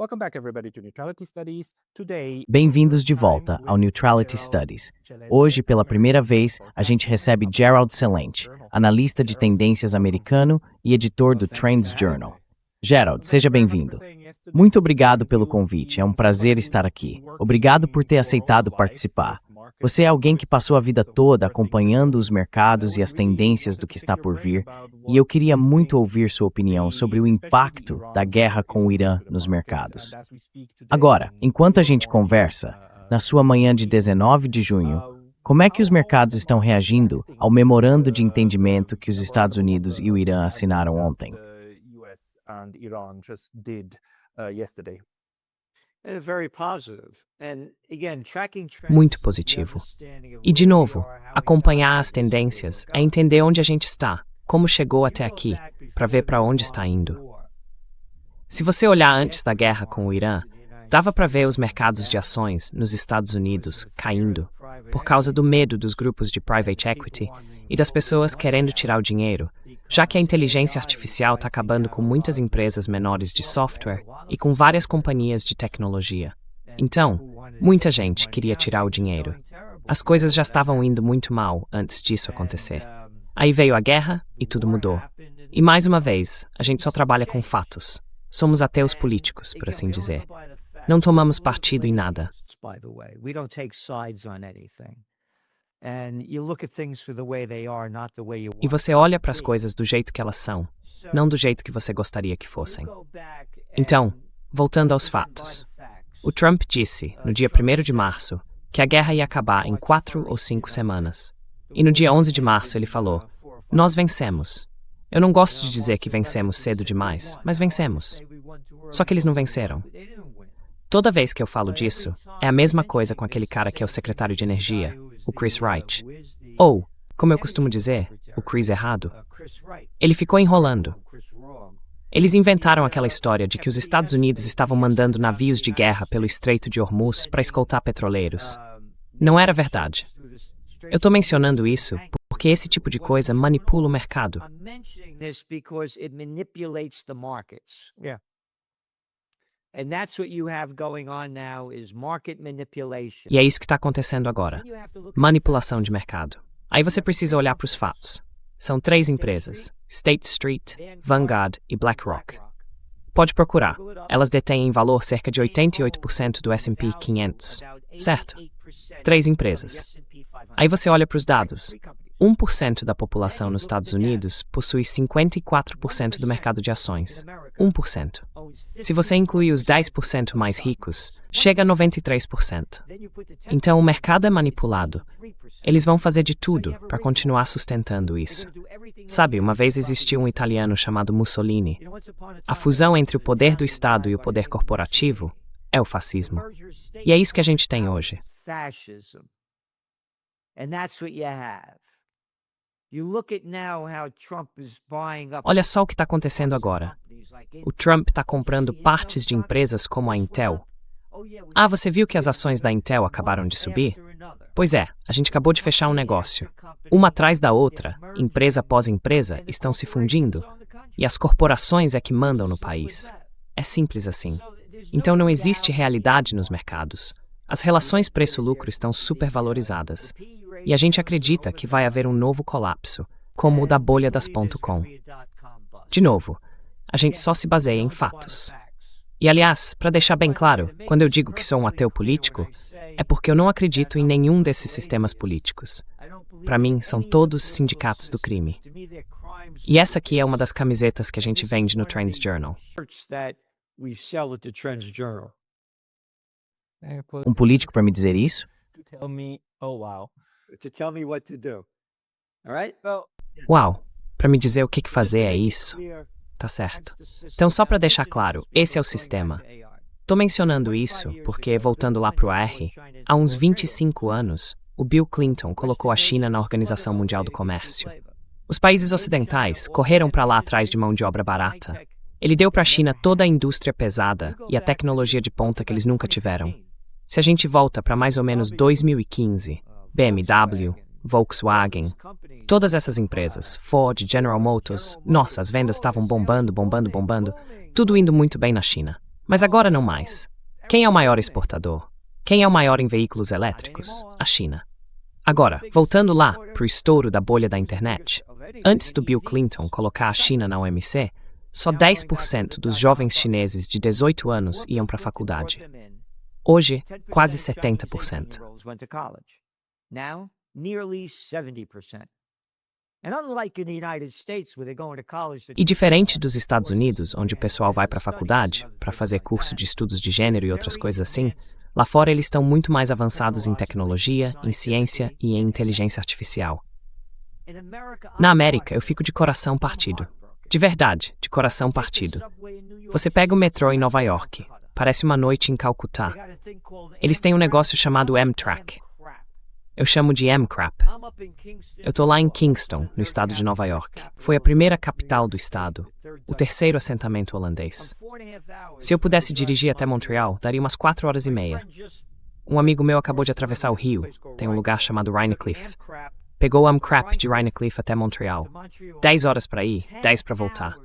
Welcome back, everybody, to Neutrality Studies. Today, Bem-vindos de volta ao Neutrality Studies. Hoje, pela primeira vez, a gente recebe Gerald Celente, analista de tendências americano e editor do Trends Journal. Gerald, seja bem-vindo. Muito obrigado pelo convite, é um prazer estar aqui. Obrigado por ter aceitado participar. Você é alguém que passou a vida toda acompanhando os mercados e as tendências do que está por vir, e eu queria muito ouvir sua opinião sobre o impacto da guerra com o Irã nos mercados. Agora, enquanto a gente conversa, na sua manhã de 19 de junho, como é que os mercados estão reagindo ao memorando de entendimento que os Estados Unidos e o Irã assinaram ontem? Muito positivo. E, de novo, acompanhar as tendências é entender onde a gente está, como chegou até aqui, para ver para onde está indo. Se você olhar antes da guerra com o Irã, dava para ver os mercados de ações nos Estados Unidos caindo, por causa do medo dos grupos de private equity e das pessoas querendo tirar o dinheiro, já que a inteligência artificial está acabando com muitas empresas menores de software e com várias companhias de tecnologia. Então, muita gente queria tirar o dinheiro. As coisas já estavam indo muito mal antes disso acontecer. Aí veio a guerra e tudo mudou. E mais uma vez, a gente só trabalha com fatos. Somos ateus políticos, por assim dizer. Não tomamos partido em nada. E você olha para as coisas do jeito que elas são, não do jeito que você gostaria que fossem. Então, voltando aos fatos. O Trump disse, no dia 1º de março, que a guerra ia acabar em 4 ou 5 semanas. E no dia 11 de março ele falou, nós vencemos. Eu não gosto de dizer que vencemos cedo demais, mas vencemos. Só que eles não venceram. Toda vez que eu falo disso, é a mesma coisa com aquele cara que é o secretário de energia, o Chris Wright. Ou, como eu costumo dizer, o Chris errado. Ele ficou enrolando. Eles inventaram aquela história de que os Estados Unidos estavam mandando navios de guerra pelo Estreito de Hormuz para escoltar petroleiros. Não era verdade. Eu estou mencionando isso porque esse tipo de coisa manipula o mercado. E é isso que está acontecendo agora. Manipulação de mercado. Aí você precisa olhar para os fatos. São 3 empresas, State Street, Vanguard e BlackRock. Pode procurar. Elas detêm em valor cerca de 88% do S&P 500, certo? 3 empresas. Aí você olha para os dados. 1% da população nos Estados Unidos possui 54% do mercado de ações. 1%. Se você incluir os 10% mais ricos, chega a 93%. Então o mercado é manipulado. Eles vão fazer de tudo para continuar sustentando isso. Sabe, uma vez existiu um italiano chamado Mussolini. A fusão entre o poder do Estado e o poder corporativo é o fascismo. E é isso que a gente tem hoje. Olha só o que está acontecendo agora. O Trump está comprando partes de empresas como a Intel. Ah, você viu que as ações da Intel acabaram de subir? Pois é, a gente acabou de fechar um negócio. Uma atrás da outra, empresa após empresa, estão se fundindo. E as corporações é que mandam no país. É simples assim. Então não existe realidade nos mercados. As relações preço-lucro estão supervalorizadas. E a gente acredita que vai haver um novo colapso, como o da bolha das .com. De novo, a gente só se baseia em fatos. E aliás, para deixar bem claro, quando eu digo que sou um ateu político, é porque eu não acredito em nenhum desses sistemas políticos. Para mim, são todos sindicatos do crime. E essa aqui é uma das camisetas que a gente vende no Trends Journal. Um político para me dizer isso? Uau, para me dizer o que fazer é isso. Tá certo. Então, só para deixar claro, esse é o sistema. Tô mencionando isso porque, voltando lá pro R, há uns 25 anos, o Bill Clinton colocou a China na Organização Mundial do Comércio. Os países ocidentais correram para lá atrás de mão de obra barata. Ele deu para a China toda a indústria pesada e a tecnologia de ponta que eles nunca tiveram. Se a gente volta para mais ou menos 2015, BMW, Volkswagen, todas essas empresas, Ford, General Motors, nossa, as vendas estavam bombando, tudo indo muito bem na China. Mas agora não mais. Quem é o maior exportador? Quem é o maior em veículos elétricos? A China. Agora, voltando lá para o estouro da bolha da internet, antes do Bill Clinton colocar a China na OMC, só 10% dos jovens chineses de 18 anos iam para a faculdade. Hoje, quase 70%. E diferente dos Estados Unidos, onde o pessoal vai para a faculdade para fazer curso de estudos de gênero e outras coisas assim, lá fora eles estão muito mais avançados em tecnologia, em ciência e em inteligência artificial. Na América, eu fico de coração partido. De verdade, de coração partido. Você pega o metrô em Nova York, parece uma noite em Calcutá. Eles têm um negócio chamado Amtrak. Eu chamo de Amcrap. Eu tô lá em Kingston, no estado de Nova York. Foi a primeira capital do estado, o terceiro assentamento holandês. Se eu pudesse dirigir até Montreal, daria umas 4 horas e meia. Um amigo meu acabou de atravessar o rio, tem um lugar chamado Rhinecliff. Pegou o Amcrap de Rhinecliff até Montreal. 10 horas para ir, 10 para voltar.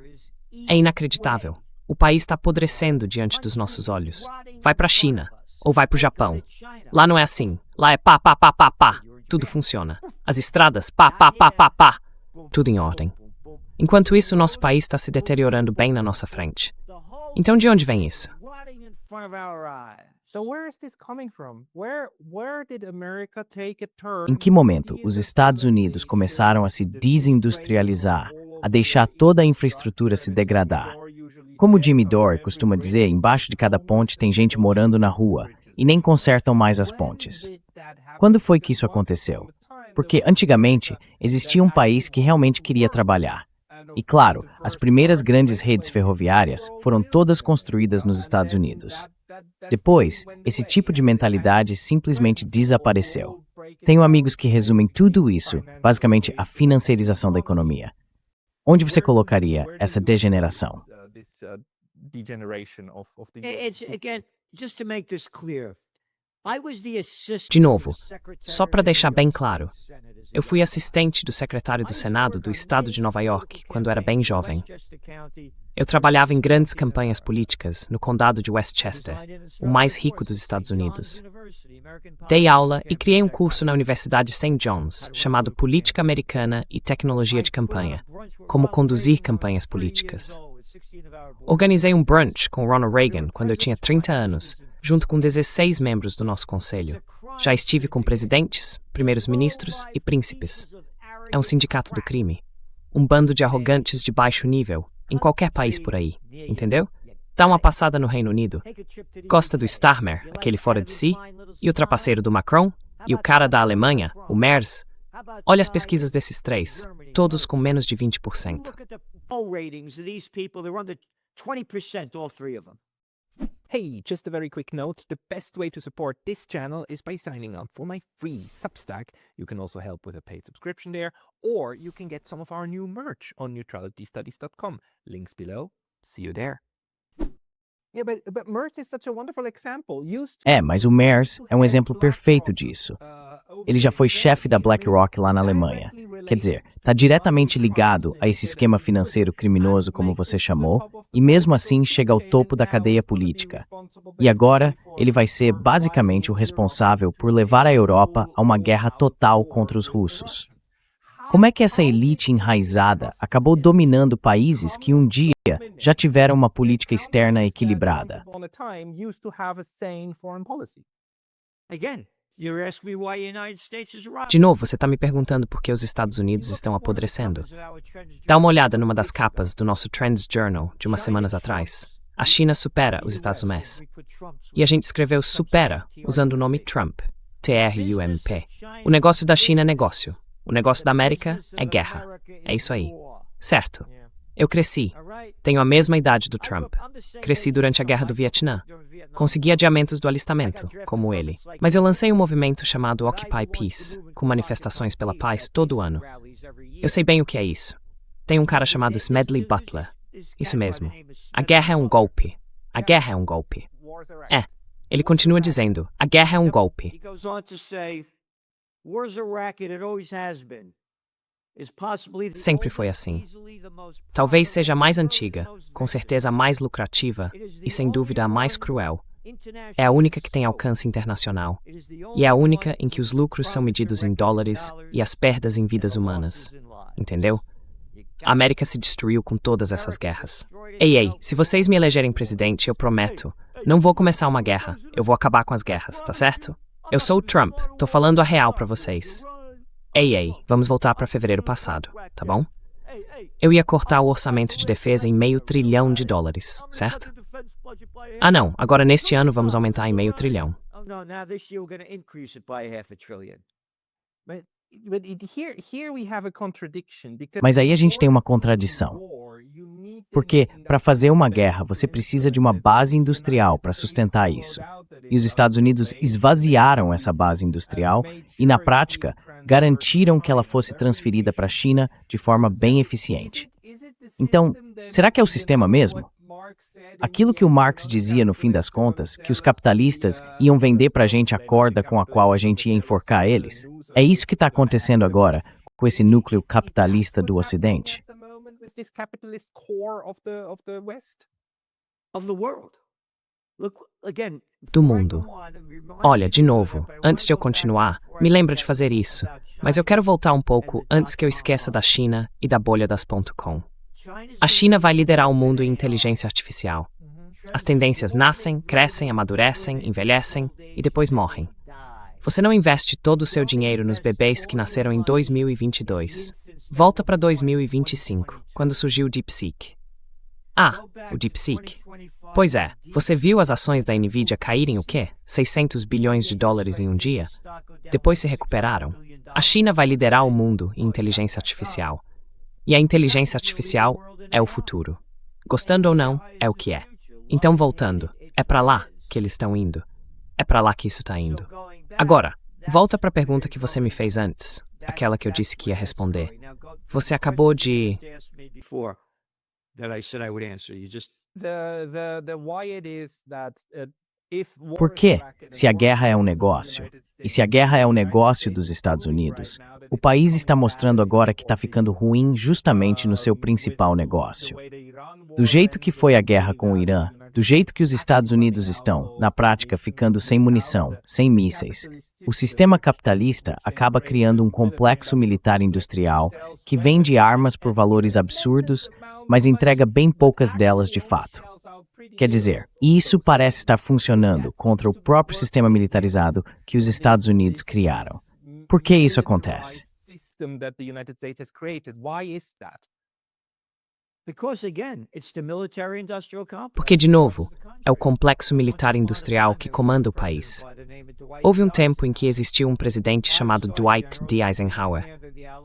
É inacreditável. O país está apodrecendo diante dos nossos olhos. Vai para a China, ou vai para o Japão. Lá não é assim. Lá é pá, pá, pá, pá, pá. Tudo funciona. As estradas, pá, pá, pá, pá, pá. Tudo em ordem. Enquanto isso, o nosso país está se deteriorando bem na nossa frente. Então, de onde vem isso? Em que momento os Estados Unidos começaram a se desindustrializar, a deixar toda a infraestrutura se degradar? Como Jimmy Dore costuma dizer, embaixo de cada ponte tem gente morando na rua e nem consertam mais as pontes. Quando foi que isso aconteceu? Porque antigamente existia um país que realmente queria trabalhar. E claro, as primeiras grandes redes ferroviárias foram todas construídas nos Estados Unidos. Depois, esse tipo de mentalidade simplesmente desapareceu. Tenho amigos que resumem tudo isso, basicamente a financiarização da economia. Onde você colocaria essa degeneração? De novo, só para deixar bem claro, eu fui assistente do secretário do Senado do estado de Nova York quando era bem jovem. Eu trabalhava em grandes campanhas políticas no condado de Westchester, o mais rico dos Estados Unidos. Dei aula e criei um curso na Universidade St. John's chamado Política Americana e Tecnologia de Campanha, como conduzir campanhas políticas. Organizei um brunch com Ronald Reagan quando eu tinha 30 anos, junto com 16 membros do nosso conselho. Já estive com presidentes, primeiros-ministros e príncipes. É um sindicato do crime. Um bando de arrogantes de baixo nível, em qualquer país por aí, entendeu? Dá uma passada no Reino Unido. Gosta do Starmer, aquele fora de si, e o trapaceiro do Macron, e o cara da Alemanha, o Merz. Olha as pesquisas desses três, todos com menos de 20%. Hey, just a very quick note, the best way to support this channel is by signing up for my free Substack. You can also help with a paid subscription there, or you can get some of our new merch on neutralitystudies.com. Links below. See you there. Yeah, but merch is such a wonderful example. Mas o Merz é um exemplo perfeito disso. Ele já foi chefe da BlackRock lá na Alemanha. Quer dizer, está diretamente ligado a esse esquema financeiro criminoso, como você chamou, e mesmo assim chega ao topo da cadeia política. E agora, ele vai ser basicamente o responsável por levar a Europa a uma guerra total contra os russos. Como é que essa elite enraizada acabou dominando países que um dia já tiveram uma política externa equilibrada? De novo, você está me perguntando por que os Estados Unidos estão apodrecendo. Dá uma olhada numa das capas do nosso Trends Journal de umas semanas atrás. A China supera os Estados Unidos. E a gente escreveu supera usando o nome Trump, T-R-U-M-P. O negócio da China é negócio. O negócio da América é guerra. É isso aí. Certo. Eu cresci. Tenho a mesma idade do Trump. Cresci durante a Guerra do Vietnã. Consegui adiamentos do alistamento, como ele. Mas eu lancei um movimento chamado Occupy Peace, com manifestações pela paz todo ano. Eu sei bem o que é isso. Tem um cara chamado Smedley Butler. Isso mesmo. A guerra é um golpe. A guerra é um golpe. Ele continua dizendo, a guerra é um golpe. War's a racket, it always has been. Sempre foi assim. Talvez seja a mais antiga, com certeza a mais lucrativa e, sem dúvida, a mais cruel. É a única que tem alcance internacional. E é a única em que os lucros são medidos em dólares e as perdas em vidas humanas. Entendeu? A América se destruiu com todas essas guerras. Ei, se vocês me elegerem presidente, eu prometo, não vou começar uma guerra. Eu vou acabar com as guerras, tá certo? Eu sou o Trump, tô falando a real pra vocês. Ei, vamos voltar pra fevereiro passado, tá bom? Eu ia cortar o orçamento de defesa em $500 bilhão, certo? Ah não, agora neste ano vamos aumentar em $500 bilhão. Mas aí a gente tem uma contradição. Porque, para fazer uma guerra, você precisa de uma base industrial para sustentar isso. E os Estados Unidos esvaziaram essa base industrial e, na prática, garantiram que ela fosse transferida para a China de forma bem eficiente. Então, será que é o sistema mesmo? Aquilo que o Marx dizia no fim das contas, que os capitalistas iam vender para a gente a corda com a qual a gente ia enforcar eles? É isso que está acontecendo agora com esse núcleo capitalista do Ocidente? Do mundo. Olha, de novo, antes de eu continuar, me lembra de fazer isso, mas eu quero voltar um pouco antes que eu esqueça da China e da bolha das .com. A China vai liderar o mundo em inteligência artificial. As tendências nascem, crescem, amadurecem, envelhecem e depois morrem. Você não investe todo o seu dinheiro nos bebês que nasceram em 2022. Volta para 2025, quando surgiu o DeepSeek. Ah, o DeepSeek. Pois é, você viu as ações da Nvidia caírem o quê? $600 bilhões em um dia? Depois se recuperaram. A China vai liderar o mundo em inteligência artificial. E a inteligência artificial é o futuro. Gostando ou não, é o que é. Então, voltando, é para lá que eles estão indo. É para lá que isso está indo. Agora, volta para a pergunta que você me fez antes, aquela que eu disse que ia responder. Você acabou de... Por quê? Se a guerra é um negócio, e se a guerra é um negócio dos Estados Unidos, o país está mostrando agora que está ficando ruim justamente no seu principal negócio. Do jeito que foi a guerra com o Irã, do jeito que os Estados Unidos estão, na prática, ficando sem munição, sem mísseis, o sistema capitalista acaba criando um complexo militar industrial que vende armas por valores absurdos, mas entrega bem poucas delas de fato. Quer dizer, isso parece estar funcionando contra o próprio sistema militarizado que os Estados Unidos criaram. Por que isso acontece? Porque, de novo, é o complexo militar industrial que comanda o país. Houve um tempo em que existiu um presidente chamado Dwight D. Eisenhower,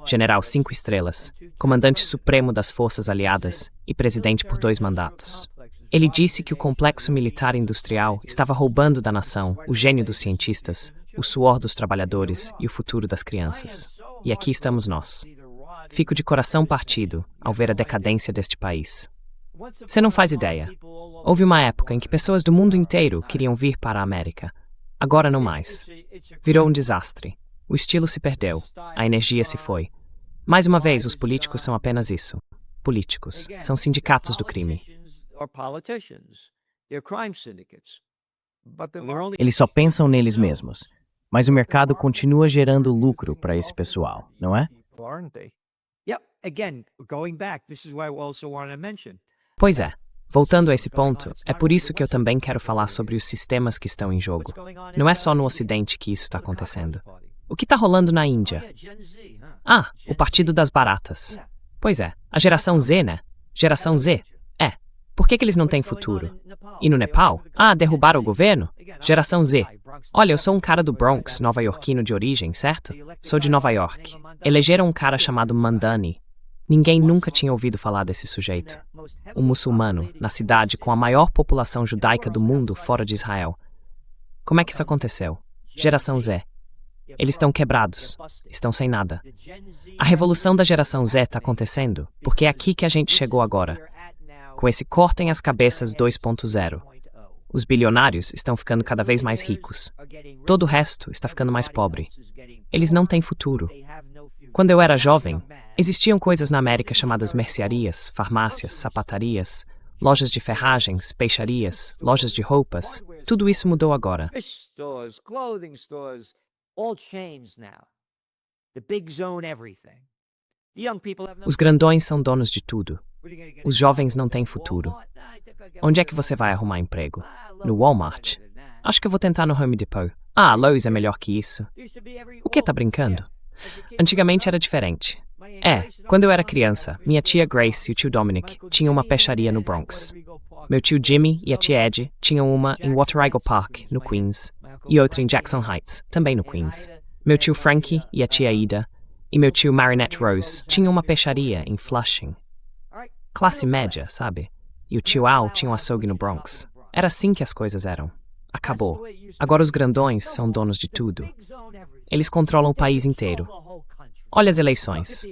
general 5 estrelas, comandante supremo das forças aliadas e presidente por 2 mandatos. Ele disse que o complexo militar industrial estava roubando da nação o gênio dos cientistas, o suor dos trabalhadores e o futuro das crianças. E aqui estamos nós. Fico de coração partido ao ver a decadência deste país. Você não faz ideia. Houve uma época em que pessoas do mundo inteiro queriam vir para a América. Agora não mais. Virou um desastre. O estilo se perdeu. A energia se foi. Mais uma vez, os políticos são apenas isso. Políticos. São sindicatos do crime. Eles só pensam neles mesmos. Mas o mercado continua gerando lucro para esse pessoal, não é? Pois é. Voltando a esse ponto, é por isso que eu também quero falar sobre os sistemas que estão em jogo. Não é só no Ocidente que isso está acontecendo. O que está rolando na Índia? Ah, o Partido das Baratas. Pois é, a geração Z, né? Geração Z. Por que eles não têm futuro? E no Nepal? Ah, derrubaram o governo? Geração Z. Olha, eu sou um cara do Bronx, nova-iorquino de origem, certo? Sou de Nova York. Elegeram um cara chamado Mamdani. Ninguém nunca tinha ouvido falar desse sujeito. Um muçulmano, na cidade com a maior população judaica do mundo fora de Israel. Como é que isso aconteceu? Geração Z. Eles estão quebrados. Estão sem nada. A revolução da geração Z está acontecendo porque é aqui que a gente chegou agora. Com esse cortem as cabeças 2.0. Os bilionários estão ficando cada vez mais ricos. Todo o resto está ficando mais pobre. Eles não têm futuro. Quando eu era jovem, Existiam coisas na América chamadas mercearias, farmácias, sapatarias, lojas de ferragens, peixarias, lojas de roupas. Tudo isso mudou agora. Fish stores, clothing stores, all chains now. The big zone everything. The young people have no. Os grandões são donos de tudo. What are you gonna get Os a jovens job não at têm futuro. Walmart? Nah, I think I'll get Onde é one que você vai arrumar emprego? Lowe's No is Walmart? better than that. Acho que eu vou tentar no Home Depot. Ah, Lowe's é melhor que isso. There used to be every- O que, tá Oh, brincando? yeah. As a kid Antigamente growing era up, diferente. my Aunt É, Grace and quando eu Uncle era John criança, had a minha fish tia store. Grace e o tio Dominic Michael tinham uma Jimmy peixaria no had Bronx. Water Eagle Park Meu in tio Queens. Jimmy e a Another tia one Ed tinham uma em Water Eagle Park, no Queens, e outra em Jackson Heights, também no Queens. Meu tio Frankie e a tia Ida e meu tio Marinette Rose tinham uma peixaria em Flushing. Classe média, sabe? E o tio Al tinha um açougue no Bronx. Era assim que as coisas eram. Acabou. Agora os grandões são donos de tudo. Eles controlam o país inteiro. Olha as eleições.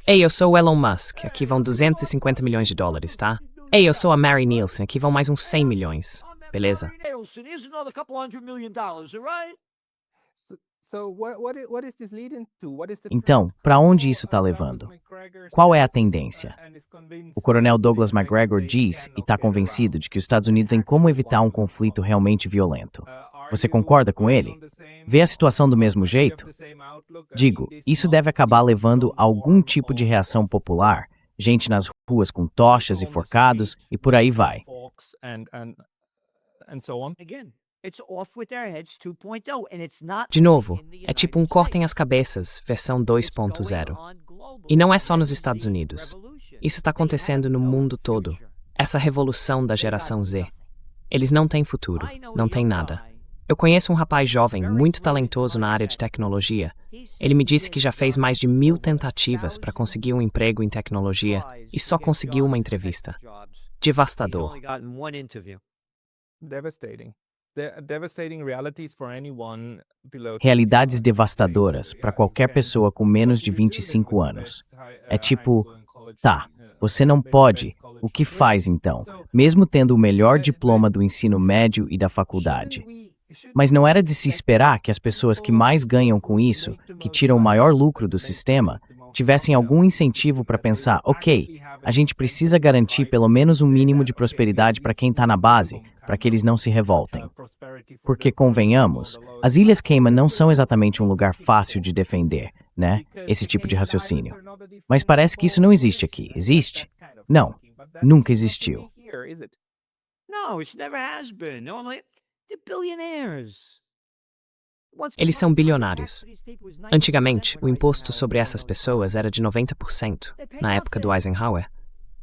Ei, eu sou o Elon Musk, aqui vão 250 milhões de dólares, tá? Ei, eu sou a Mary Nielsen, aqui vão mais uns 100 milhões. Beleza? Here's another couple $100 million, all right? So what is this leading to? What is the Então, trend? para onde isso está levando? Qual é a tendência? O coronel Douglas MacGregor diz e está convencido de que os Estados Unidos têm como evitar um conflito realmente violento. Você concorda com ele? Vê a situação do mesmo jeito? Digo, isso deve acabar levando a algum tipo de reação popular, gente nas ruas com tochas e forcados e por aí vai. Again, it's off with their heads 2.0 and it's not De novo, in the é tipo um United cortem States. as cabeças, versão It's going 2.0. on globally. E não é só nos Gen Z Estados Unidos. revolution. Isso está They acontecendo have no no mundo todo. future. Essa revolução da geração Z. Eles não têm futuro, I know a não têm young nada. guy. Eu conheço um rapaz jovem, muito talentoso na área de tecnologia. Ele me disse que já fez mais de 1.000 tentativas para conseguir um emprego em tecnologia e só conseguiu uma entrevista. He's Devastador. only gotten one interview. Devastating. Devastating realities for anyone below. Realidades devastadoras para qualquer pessoa com menos de 25 anos. É tipo, tá, você não pode, o que faz então? Mesmo tendo o melhor diploma do ensino médio e da faculdade. Mas não era de se esperar que as pessoas que mais ganham com isso, que tiram o maior lucro do sistema, tivessem algum incentivo para pensar, ok, a gente precisa garantir pelo menos um mínimo de prosperidade para quem está na base, para que eles não se revoltem. Porque, convenhamos, as Ilhas Cayman não são exatamente um lugar fácil de defender, né? Esse tipo de raciocínio. Mas parece que isso não existe aqui. Existe? Não. Nunca existiu. No, it never has been. Normally, they're billionaires. Once Eles são upon a time, the bilionários. tax for these people was 90%. Antigamente, o When imposto Eisenhower sobre essas was pessoas era de 90%, They pay na época do nothing. Eisenhower.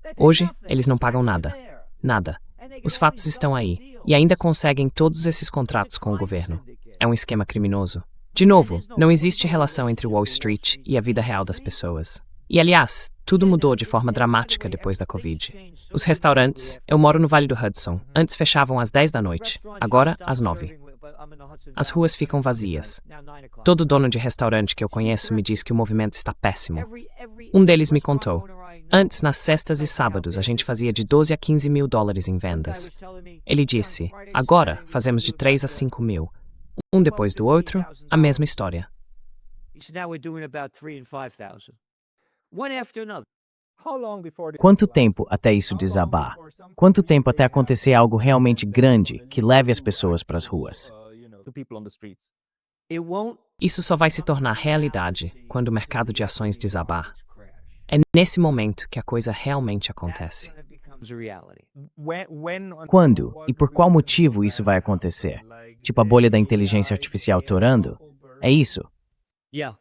They pay Hoje, nothing. eles não pagam Taxes nada. are there. Nada. And they Os can fatos always estão double aí deal. e ainda conseguem todos esses contratos com o governo. É um esquema criminoso. De novo, não existe relação entre Wall Street e a vida real das pessoas. E aliás, tudo mudou de forma dramática depois da Covid. Os restaurantes, eu moro no Vale do Hudson, antes fechavam às 10 da noite, agora às 9. As ruas ficam vazias. Todo dono de restaurante que eu conheço me diz que o movimento está péssimo. Um deles me contou. Antes, nas sextas e sábados, a gente fazia de 12 a 15 mil dólares em vendas. Ele disse, agora fazemos de 3 a 5 mil. Um depois do outro, a mesma história. He said, now we're doing about 3 and 5,000. One after another. Quanto tempo até isso desabar? Quanto tempo até acontecer algo realmente grande que leve as pessoas para as ruas? It won't. Isso só vai se tornar realidade quando o mercado de ações desabar. É nesse momento que a coisa realmente acontece. It becomes a reality. Quando e por qual motivo isso vai acontecer? Tipo a bolha da inteligência artificial torando? É isso? Yeah.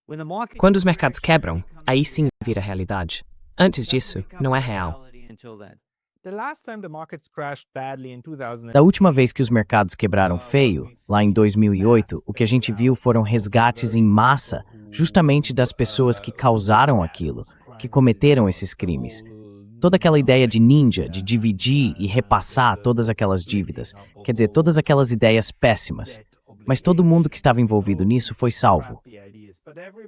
When the market Quando os mercados quebram, aí sim vira realidade. Antes disso, não é real. until then. Da última vez que os mercados quebraram feio, lá em 2008, o que a gente viu foram resgates em massa, justamente das pessoas que causaram aquilo, que cometeram esses crimes. Toda aquela ideia de ninja, de dividir e repassar todas aquelas dívidas, quer dizer, todas aquelas ideias péssimas. Mas todo mundo que estava envolvido nisso foi salvo.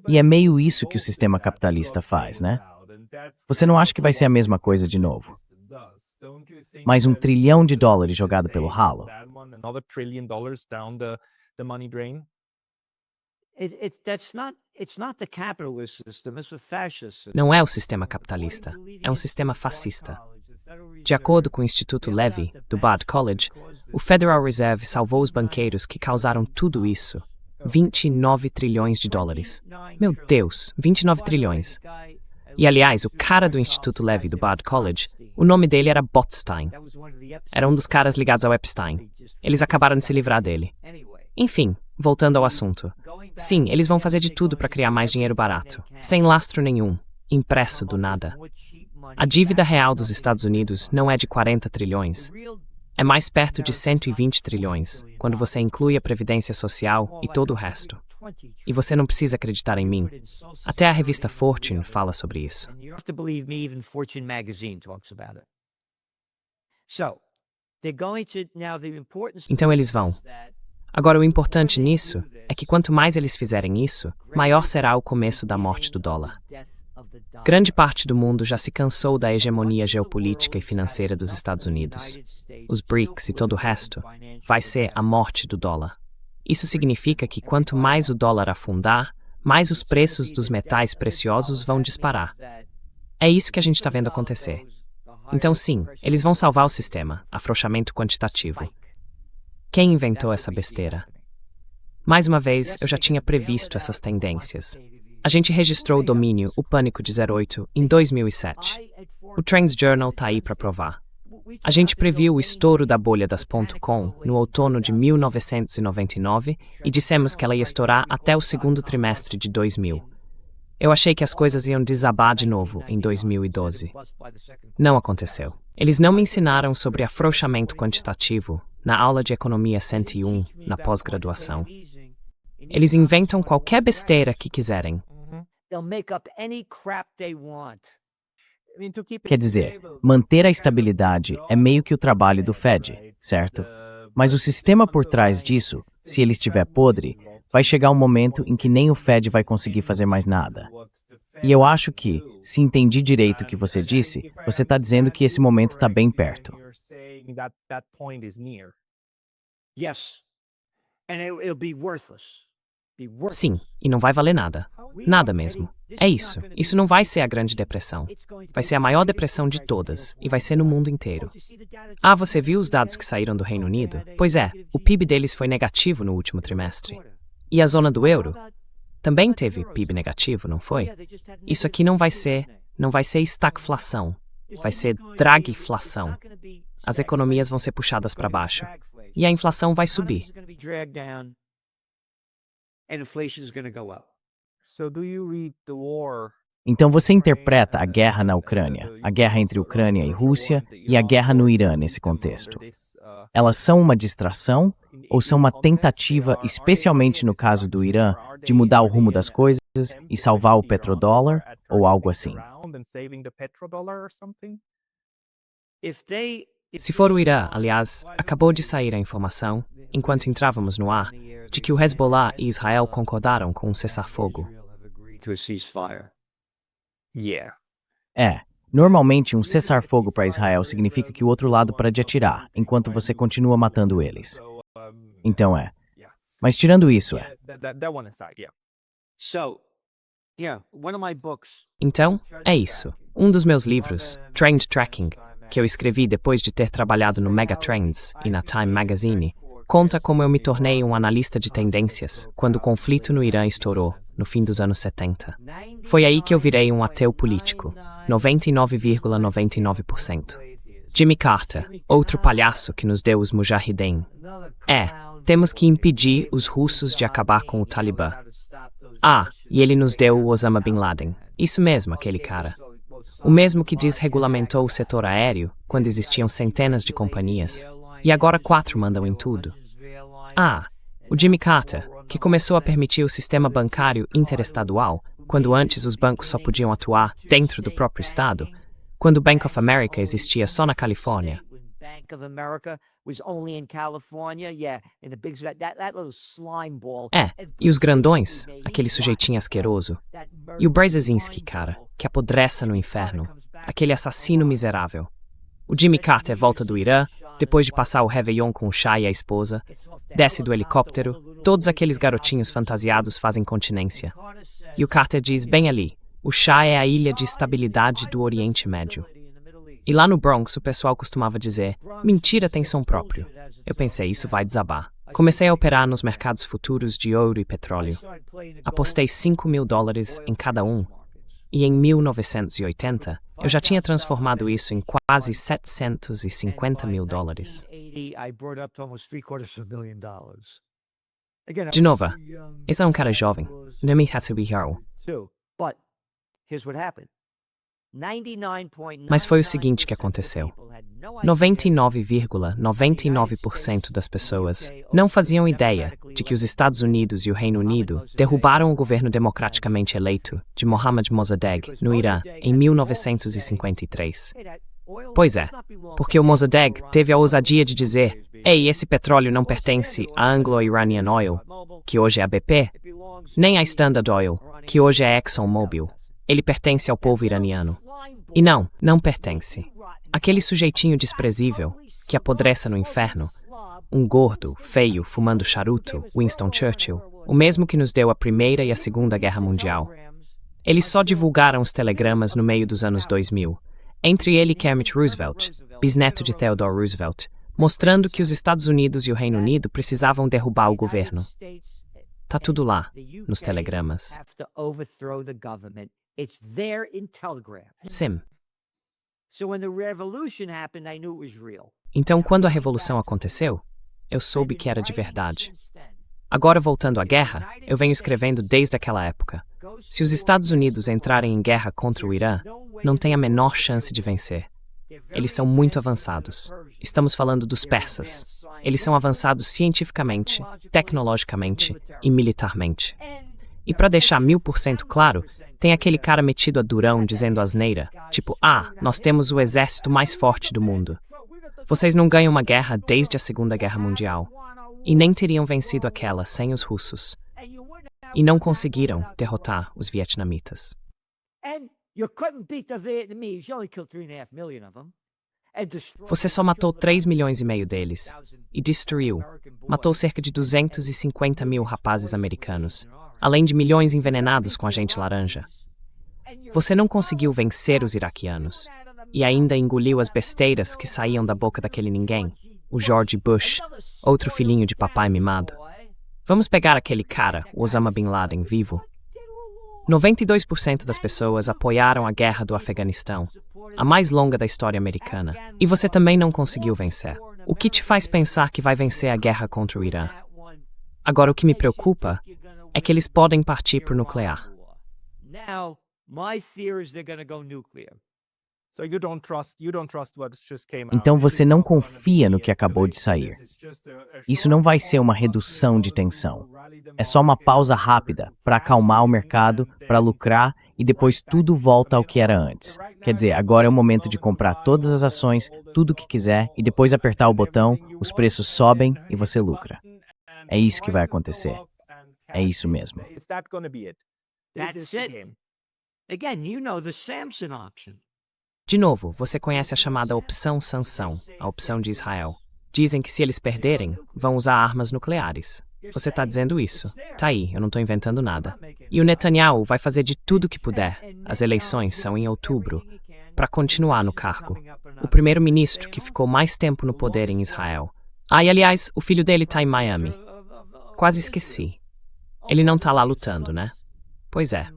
E é meio isso que o sistema capitalista faz, né? Você não acha que vai ser a mesma coisa de novo? Mais $1 trilhão jogado pelo ralo? It's not the capitalist system, it's a fascist system. Não é o sistema capitalista, é um sistema fascista. De acordo com o Instituto Levy, do Bard College, o Federal Reserve salvou os banqueiros que causaram tudo isso. 29 trilhões de dólares. Meu Deus, 29 trilhões. E, aliás, o cara do Instituto Levy do Bard College, o nome dele era Botstein. Era um dos caras ligados ao Epstein. Eles acabaram de se livrar dele. Enfim, voltando ao assunto. Sim, eles vão fazer de tudo para criar mais dinheiro barato, sem lastro nenhum, impresso do nada. A dívida real dos Estados Unidos não é de 40 trilhões. É mais perto de 120 trilhões, quando você inclui a previdência social e todo o resto. E você não precisa acreditar em mim. Até a revista Fortune fala sobre isso. You don't have to believe me, even Fortune magazine talks about it. So, they're going to now the importance. Então eles vão. Agora, o importante nisso é que quanto mais eles fizerem isso, maior será o começo da morte do dólar. Grande parte do mundo já se cansou da hegemonia geopolítica e financeira dos Estados Unidos. Os BRICS e todo o resto vai ser a morte do dólar. Isso significa que quanto mais o dólar afundar, mais os preços dos metais preciosos vão disparar. É isso que a gente está vendo acontecer. Então sim, eles vão salvar o sistema, afrouxamento quantitativo. Quem inventou essa besteira? Mais uma vez, eu já tinha previsto essas tendências. A gente registrou o domínio, o Pânico de 08, em 2007. O Trends Journal está aí para provar. A gente previu o estouro da bolha das .com no outono de 1999 e dissemos que ela ia estourar até o segundo trimestre de 2000. Eu achei que as coisas iam desabar de novo em 2012. Não aconteceu. Eles não me ensinaram sobre afrouxamento quantitativo na aula de Economia 101, na pós-graduação. Eles inventam qualquer besteira que quiserem. They'll make up any crap they want. Quer dizer, manter a estabilidade é meio que o trabalho do Fed, certo? Mas o sistema por trás disso, se ele estiver podre, vai chegar um momento em que nem o Fed vai conseguir fazer mais nada. E eu acho que, se entendi direito o que você disse, você está dizendo que esse momento está bem perto. Yes. And it'll be worthless. Sim, e não vai valer nada. Nada mesmo. É isso. Isso não vai ser a Grande Depressão. Vai ser a maior depressão de todas, e vai ser no mundo inteiro. Ah, você viu os dados que saíram do Reino Unido? Pois é, o PIB deles foi negativo no último trimestre. E a zona do euro? Também teve PIB negativo, não foi? Isso aqui não vai ser estagflação. Vai ser dragflação. As economias vão ser puxadas para baixo. E a inflação vai subir. And inflation is going to go up. So do you read the war? Então você interpreta a guerra na Ucrânia, a guerra entre Ucrânia e Rússia e a guerra no Irã nesse contexto. Elas são uma distração ou são uma tentativa, especialmente no caso do Irã, de mudar o rumo das coisas e salvar o petrodólar ou algo assim? Se for o Irã, aliás, acabou de sair a informação, enquanto entrávamos no ar, de que o Hezbollah e Israel concordaram com um cessar-fogo. Normalmente um cessar-fogo para Israel significa que o outro lado para de atirar, enquanto você continua matando eles. Então Mas tirando isso, Então, é isso. Um dos meus livros, Trend Tracking, que eu escrevi depois de ter trabalhado no Mega Trends e na Time Magazine, conta como eu me tornei um analista de tendências quando o conflito no Irã estourou, no fim dos anos 70. Foi aí que eu virei um ateu político, 99,99%. Jimmy Carter, outro palhaço que nos deu os Mujahideen. Temos que impedir os russos de acabar com o Talibã. E ele nos deu o Osama Bin Laden. Isso mesmo, aquele cara. O mesmo que desregulamentou o setor aéreo, quando existiam centenas de companhias. E agora 4 mandam em tudo. O Jimmy Carter, que começou a permitir o sistema bancário interestadual, quando antes os bancos só podiam atuar dentro do próprio estado, quando o Bank of America existia só na Califórnia. E os grandões, aquele sujeitinho asqueroso. E o Brzezinski, cara, que apodreça no inferno, aquele assassino miserável. O Jimmy Carter volta do Irã, depois de passar o Réveillon com o Shah e a esposa, desce do helicóptero, todos aqueles garotinhos fantasiados fazem continência. E o Carter diz, bem ali, o chá é a ilha de estabilidade do Oriente Médio. E lá no Bronx o pessoal costumava dizer, mentira tem som próprio. Eu pensei, isso vai desabar. Comecei a operar nos mercados futuros de ouro e petróleo. Apostei $5.000 em cada um. E em 1980, eu já tinha transformado isso em quase $750 mil. De novo, esse é um cara jovem. Não me hero. Mas foi o seguinte que aconteceu. 99,99% das pessoas não faziam ideia de que os Estados Unidos e o Reino Unido derrubaram o governo democraticamente eleito de Mohammad Mossadegh no Irã em 1953. Pois é, porque o Mossadegh teve a ousadia de dizer: "Ei, esse petróleo não pertence à Anglo-Iranian Oil, que hoje é a BP, nem à Standard Oil, que hoje é a ExxonMobil. Ele pertence ao povo iraniano." E não pertence. Aquele sujeitinho desprezível, que apodreça no inferno, um gordo, feio, fumando charuto, Winston Churchill, o mesmo que nos deu a Primeira e a Segunda Guerra Mundial. Eles só divulgaram os telegramas no meio dos anos 2000, entre ele e Kermit Roosevelt, bisneto de Theodore Roosevelt, mostrando que os Estados Unidos e o Reino Unido precisavam derrubar o governo. Tá tudo lá, nos telegramas. Sim. Então, quando a Revolução aconteceu, eu soube que era de verdade. Agora, voltando à guerra, eu venho escrevendo desde aquela época. Se os Estados Unidos entrarem em guerra contra o Irã, não tem a menor chance de vencer. Eles são muito avançados. Estamos falando dos persas. Eles são avançados cientificamente, tecnologicamente e militarmente. E para deixar 1000% claro, tem aquele cara metido a durão dizendo asneira, tipo, nós temos o exército mais forte do mundo. Vocês não ganham uma guerra desde a Segunda Guerra Mundial. E nem teriam vencido aquela sem os russos. E não conseguiram derrotar os vietnamitas. Você só matou 3,5 milhões deles. E destruiu. Matou cerca de 250 mil rapazes americanos. Além de milhões envenenados com agente laranja. Você não conseguiu vencer os iraquianos. E ainda engoliu as besteiras que saíam da boca daquele ninguém, o George Bush, outro filhinho de papai mimado. Vamos pegar aquele cara, o Osama Bin Laden, vivo. 92% das pessoas apoiaram a guerra do Afeganistão, a mais longa da história americana, e você também não conseguiu vencer. O que te faz pensar que vai vencer a guerra contra o Irã? Agora, o que me preocupa é que eles podem partir para o nuclear. Então você não confia no que acabou de sair. Isso não vai ser uma redução de tensão. É só uma pausa rápida para acalmar o mercado, para lucrar e depois tudo volta ao que era antes. Quer dizer, agora é o momento de comprar todas as ações, tudo o que quiser e depois apertar o botão, os preços sobem e você lucra. É isso que vai acontecer. É isso mesmo. De novo, você conhece a chamada opção Sansão, a opção de Israel. Dizem que se eles perderem, vão usar armas nucleares. Você está dizendo isso. Tá aí, eu não estou inventando nada. E o Netanyahu vai fazer de tudo que puder, as eleições são em outubro, para continuar no cargo. O primeiro-ministro que ficou mais tempo no poder em Israel. E aliás, o filho dele está em Miami. Quase esqueci. Ele não está lá lutando, né? Pois é.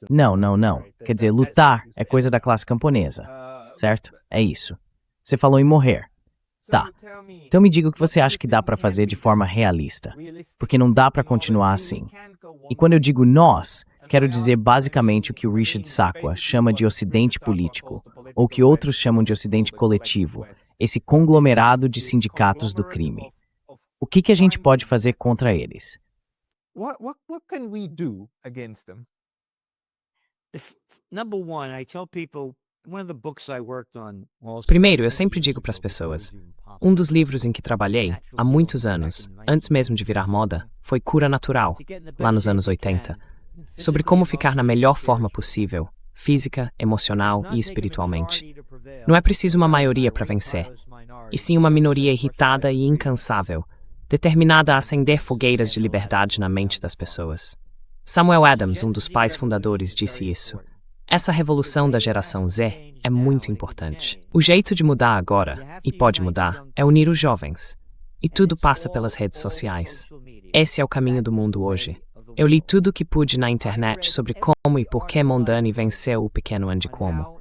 Não. Quer dizer, lutar é coisa da classe camponesa, certo? É isso. Você falou em morrer. Tá. Então me diga o que você acha que dá para fazer de forma realista. Porque não dá para continuar assim. E quando eu digo nós, quero dizer basicamente o que o Richard Sakwa chama de ocidente político, ou que outros chamam de ocidente coletivo, esse conglomerado de sindicatos do crime. O que a gente pode fazer contra eles? What can we do against them? Primeiro, eu sempre digo para as pessoas, um dos livros em que trabalhei, há muitos anos, antes mesmo de virar moda, foi Cura Natural, lá nos anos 80, sobre como ficar na melhor forma possível, física, emocional e espiritualmente. Não é preciso uma maioria para vencer, e sim uma minoria irritada e incansável, determinada a acender fogueiras de liberdade na mente das pessoas. Samuel Adams, um dos pais fundadores, disse isso. Essa revolução da geração Z é muito importante. O jeito de mudar agora, e pode mudar, é unir os jovens. E tudo passa pelas redes sociais. Esse é o caminho do mundo hoje. Eu li tudo o que pude na internet sobre como e por que Mondani venceu o pequeno Andy Cuomo.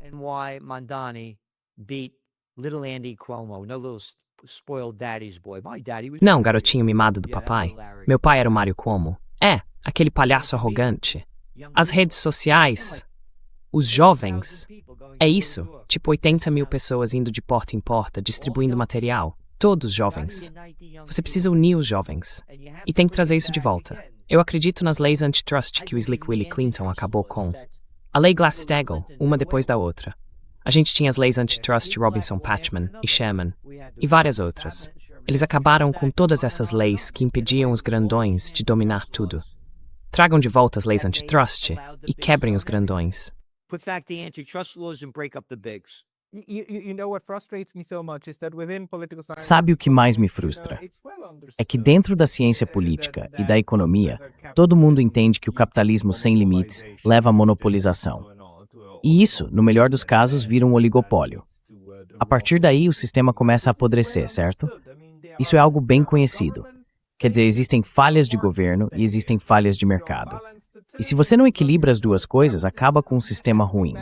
Não, garotinho mimado do papai. Meu pai era o Mário Cuomo. Aquele palhaço arrogante. As redes sociais, os jovens. É isso, tipo 80 mil pessoas indo de porta em porta, distribuindo material. Todos jovens. Você precisa unir os jovens. E tem que trazer isso de volta. Eu acredito nas leis antitrust que o Slick Willie Clinton acabou com. A lei Glass-Steagall, uma depois da outra. A gente tinha as leis antitrust de Robinson-Patman e Sherman, e várias outras. Eles acabaram com todas essas leis que impediam os grandões de dominar tudo. Tragam de volta as leis antitrust e quebrem os grandões. Put back the antitrust laws and break up the bigs. You know what frustrates me so much is that within political science, Sabe o que mais me frustra? É que dentro da ciência política e da economia, todo mundo entende que o capitalismo sem limites leva à monopolização. E isso, no melhor dos casos, vira um oligopólio. A partir daí, o sistema começa a apodrecer, certo? Isso é algo bem conhecido. Quer dizer, existem falhas de governo e existem falhas de mercado. E se você não equilibra as duas coisas, acaba com um sistema ruim.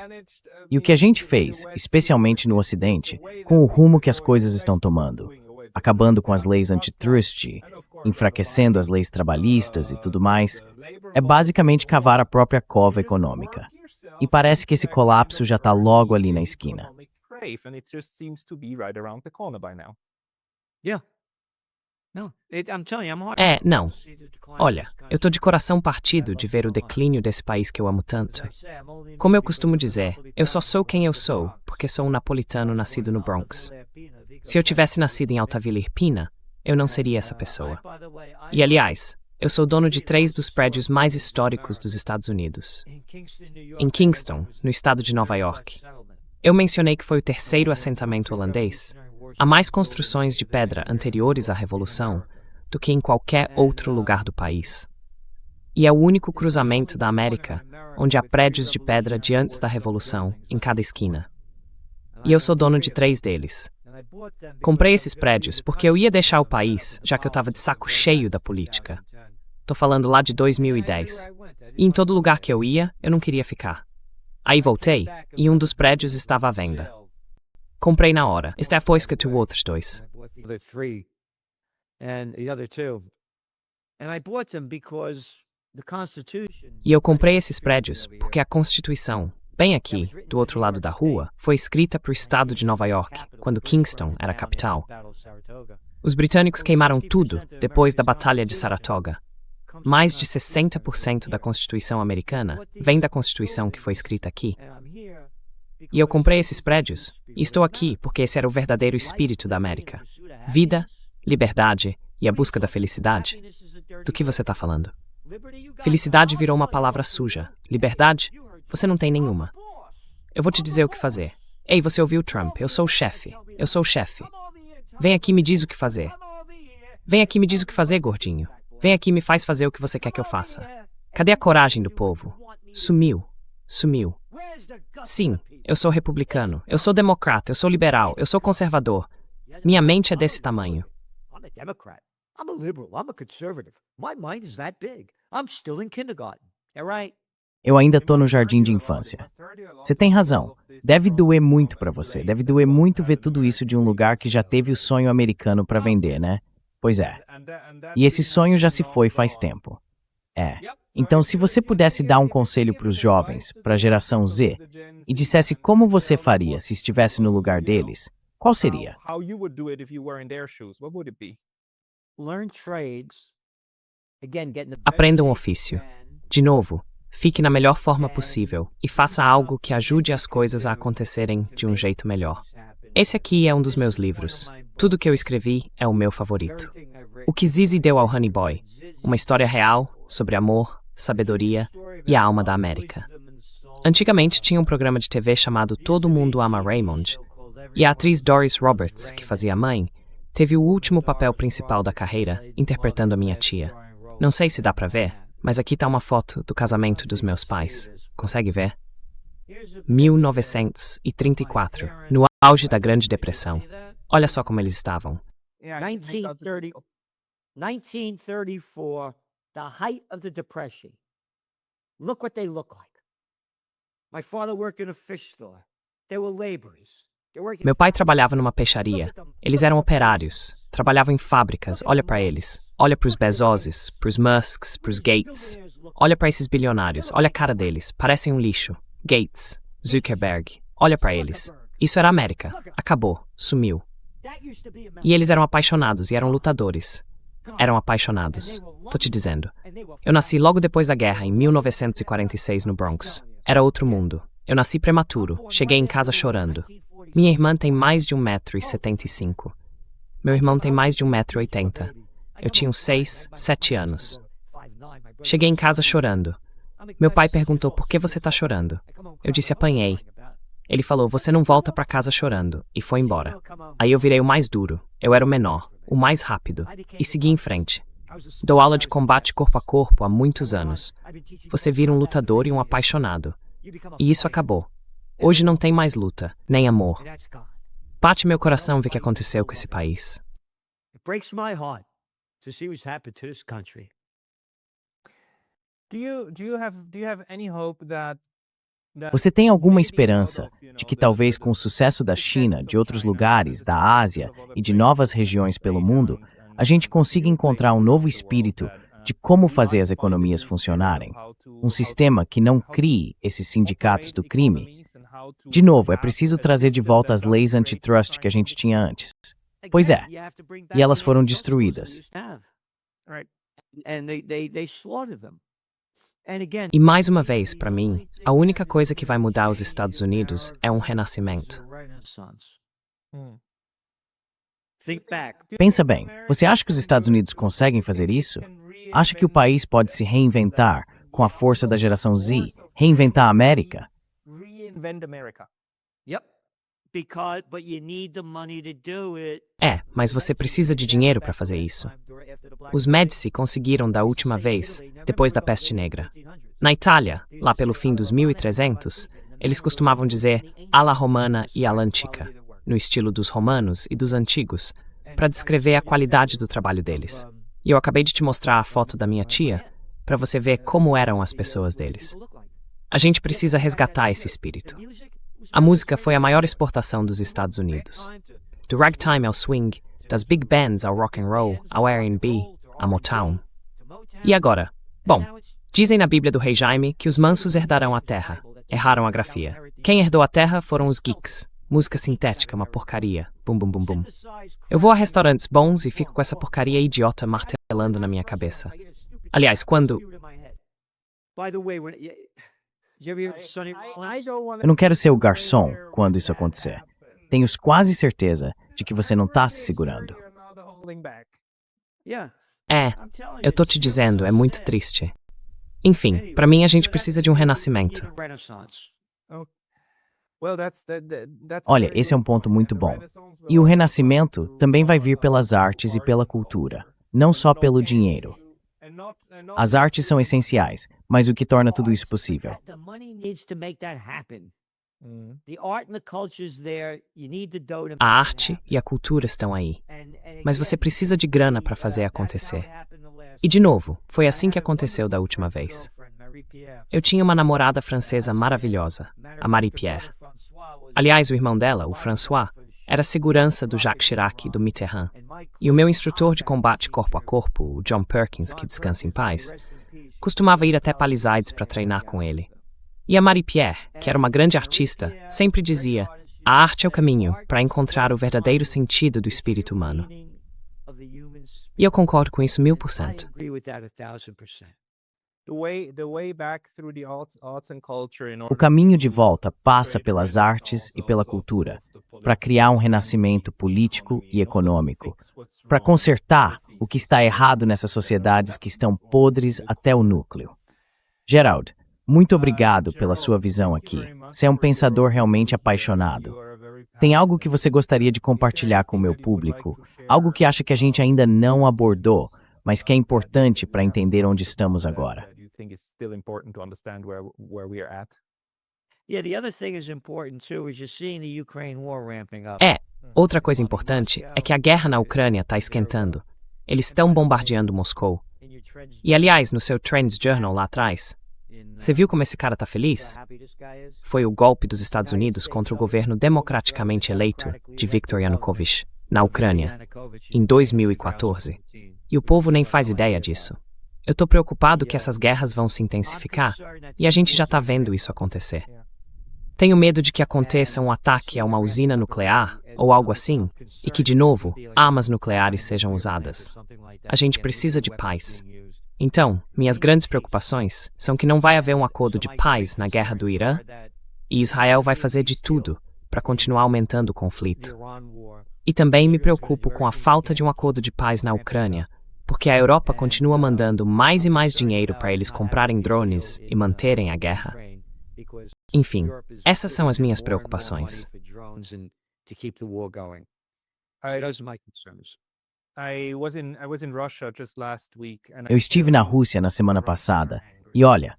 E o que a gente fez, especialmente no Ocidente, com o rumo que as coisas estão tomando, acabando com as leis antitrust, enfraquecendo as leis trabalhistas e tudo mais, é basicamente cavar a própria cova econômica. E parece que esse colapso já está logo ali na esquina. Não. Olha, eu tô de coração partido de ver o declínio desse país que eu amo tanto. Como eu costumo dizer, eu só sou quem eu sou porque sou um napolitano nascido no Bronx. Se eu tivesse nascido em Altavilla Irpina, eu não seria essa pessoa. E, aliás, eu sou dono de 3 dos prédios mais históricos dos Estados Unidos. Em Kingston, no estado de Nova York. Eu mencionei que foi o 3º assentamento holandês. Há mais construções de pedra anteriores à Revolução do que em qualquer outro lugar do país. E é o único cruzamento da América onde há prédios de pedra de antes da Revolução em cada esquina. E eu sou dono de 3 deles. Comprei esses prédios porque eu ia deixar o país, já que eu estava de saco cheio da política. Tô falando lá de 2010. E em todo lugar que eu ia, eu não queria ficar. Aí voltei, e um dos prédios estava à venda. Comprei na hora. Está fosca to outros 2. E eu comprei esses prédios porque a Constituição, bem aqui, do outro lado da rua, foi escrita para o estado de Nova York, quando Kingston era a capital. Os britânicos queimaram tudo depois da Batalha de Saratoga. Mais de 60% da Constituição americana vem da Constituição que foi escrita aqui. E eu comprei esses prédios, e estou aqui porque esse era o verdadeiro espírito da América. Vida, liberdade e a busca da felicidade. Do que você está falando? Felicidade virou uma palavra suja. Liberdade? Você não tem nenhuma. Eu vou te dizer o que fazer. Ei, você ouviu Trump? Eu sou o chefe. Eu sou o chefe. Vem aqui e me diz o que fazer. Vem aqui e me diz o que fazer, gordinho. Vem aqui e me faz fazer o que você quer que eu faça. Cadê a coragem do povo? Sumiu. Sumiu. Sim, eu sou republicano. Eu sou democrata. Eu sou liberal. Eu sou conservador. Minha mente é desse tamanho. Eu ainda tô no jardim de infância. Você tem razão. Deve doer muito pra você. Deve doer muito ver tudo isso de um lugar que já teve o sonho americano pra vender, né? Pois é. E esse sonho já se foi faz tempo. Então, se você pudesse dar um conselho para os jovens, para a geração Z, e dissesse como você faria se estivesse no lugar deles, qual seria? Aprenda um ofício. De novo, fique na melhor forma possível e faça algo que ajude as coisas a acontecerem de um jeito melhor. Esse aqui é um dos meus livros. Tudo que eu escrevi é o meu favorito. O que Zizi deu ao Honey Boy. Uma história real sobre amor, sabedoria e a alma da América. Antigamente tinha um programa de TV chamado Todo Mundo Ama Raymond, e a atriz Doris Roberts, que fazia a mãe, teve o último papel principal da carreira, interpretando a minha tia. Não sei se dá pra ver, mas aqui tá uma foto do casamento dos meus pais. Consegue ver? 1934, no auge da Grande Depressão. Olha só como eles estavam. 1930, 1934, the height of the Depression. Look what they look like. My father worked in a fish store. They were laborers. Meu pai trabalhava numa peixaria. Eles eram operários. Trabalhavam em fábricas. Olha pra eles. Olha pros Bezoses, pros Musks, pros Gates. Olha pra esses bilionários. Olha a cara deles. Parecem um lixo. Gates, Zuckerberg. Olha pra eles. Isso era a América. Acabou. Sumiu. E eles eram apaixonados e eram lutadores. Eram apaixonados. Tô te dizendo. Eu nasci logo depois da guerra, em 1946, no Bronx. Era outro mundo. Eu nasci prematuro. Cheguei em casa chorando. Minha irmã tem mais de 1,75 m. Meu irmão tem mais de 1,80 m. Eu tinha uns 6, 7 anos. Cheguei em casa chorando. Meu pai perguntou, por que você tá chorando? Eu disse, apanhei. Ele falou, você não volta pra casa chorando, e foi embora. Aí eu virei o mais duro. Eu era o menor, o mais rápido, e segui em frente. Dou aula de combate corpo a corpo há muitos anos. Você vira um lutador e um apaixonado. E isso acabou. Hoje não tem mais luta, nem amor. Bate meu coração ver o que aconteceu com esse país. It breaks my heart to see what's happened to this country. Do you have any hope that Você tem alguma esperança de que talvez com o sucesso da China, de outros lugares, da Ásia e de novas regiões pelo mundo, a gente consiga encontrar um novo espírito de como fazer as economias funcionarem? Um sistema que não crie esses sindicatos do crime? De novo, é preciso trazer de volta as leis antitrust que a gente tinha antes. Pois é, e elas foram destruídas. E mais uma vez, para mim, a única coisa que vai mudar os Estados Unidos é um renascimento. Pensa bem, você acha que os Estados Unidos conseguem fazer isso? Acha que o país pode se reinventar com a força da geração Z? Reinventar a América? reinvent America? É, mas você precisa de dinheiro para fazer isso. Os Medici conseguiram da última vez, depois da peste negra. Na Itália, lá pelo fim dos 1300, eles costumavam dizer alla romana e alla antica, no estilo dos romanos e dos antigos, para descrever a qualidade do trabalho deles. E eu acabei de te mostrar a foto da minha tia, para você ver como eram as pessoas deles. A gente precisa resgatar esse espírito. A música foi a maior exportação dos Estados Unidos. Do ragtime ao swing, das big bands ao rock and roll, ao R&B, a Motown. E agora? Bom, dizem na Bíblia do Rei Jaime que os mansos herdarão a terra. Erraram a grafia. Quem herdou a terra foram os geeks. Música sintética, uma porcaria. Bum, bum, bum, bum. Eu vou a restaurantes bons e fico com essa porcaria idiota martelando na minha cabeça. Aliás, quando... Eu não quero ser o garçom quando isso acontecer. Tenho quase certeza de que você não está se segurando. É, eu tô te dizendo, é muito triste. Enfim, pra mim a gente precisa de um renascimento. Olha, esse é um ponto muito bom. E o renascimento também vai vir pelas artes e pela cultura, não só pelo dinheiro. As artes são essenciais, mas o que torna tudo isso possível? A arte e a cultura estão aí, mas você precisa de grana para fazer acontecer. E de novo, foi assim que aconteceu da última vez. Eu tinha uma namorada francesa maravilhosa, a Marie-Pierre. Aliás, o irmão dela, o François, era segurança do Jacques Chirac e do Mitterrand. E o meu instrutor de combate corpo a corpo, o John Perkins, que descansa em paz, costumava ir até Palisades para treinar com ele. E a Marie-Pierre, que era uma grande artista, sempre dizia: a arte é o caminho para encontrar o verdadeiro sentido do espírito humano. E eu concordo com isso 1000%. O caminho de volta passa pelas artes e pela cultura, para criar um renascimento político e econômico, para consertar o que está errado nessas sociedades que estão podres até o núcleo. Gerald, muito obrigado pela sua visão aqui. Você é um pensador realmente apaixonado. Tem algo que você gostaria de compartilhar com o meu público? Algo que acha que a gente ainda não abordou, mas que é importante para entender onde estamos agora? Yeah, the other thing is important too is you're seeing the Ukraine war ramping up. Outra coisa importante é que a guerra na Ucrânia está esquentando. Eles estão bombardeando Moscou. E, aliás, no seu Trends Journal lá atrás, você viu como esse cara tá feliz? Foi o golpe dos Estados Unidos contra o governo democraticamente eleito de Viktor Yanukovych, na Ucrânia, em 2014. E o povo nem faz ideia disso. Eu tô preocupado que essas guerras vão se intensificar, e a gente já tá vendo isso acontecer. Tenho medo de que aconteça um ataque a uma usina nuclear, ou algo assim, e que, de novo, armas nucleares sejam usadas. A gente precisa de paz. Então, minhas grandes preocupações são que não vai haver um acordo de paz na guerra do Irã, e Israel vai fazer de tudo para continuar aumentando o conflito. E também me preocupo com a falta de um acordo de paz na Ucrânia, porque a Europa continua mandando mais e mais dinheiro para eles comprarem drones e manterem a guerra. Enfim, essas são as minhas preocupações. Eu estive na Rússia na semana passada e olha,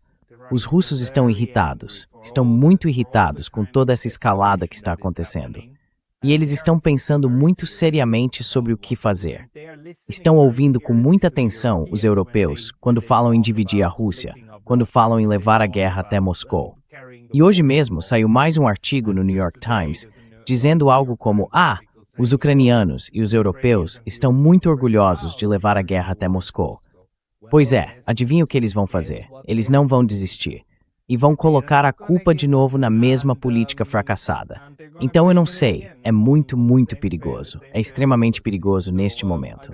os russos estão irritados, estão muito irritados com toda essa escalada que está acontecendo. E eles estão pensando muito seriamente sobre o que fazer. Estão ouvindo com muita atenção os europeus quando falam em dividir a Rússia, quando falam em levar a guerra até Moscou. E hoje mesmo saiu mais um artigo no New York Times dizendo algo como: os ucranianos e os europeus estão muito orgulhosos de levar a guerra até Moscou. Pois é, adivinha o que eles vão fazer? Eles não vão desistir. E vão colocar a culpa de novo na mesma política fracassada. Então eu não sei, é muito, muito perigoso. É extremamente perigoso neste momento.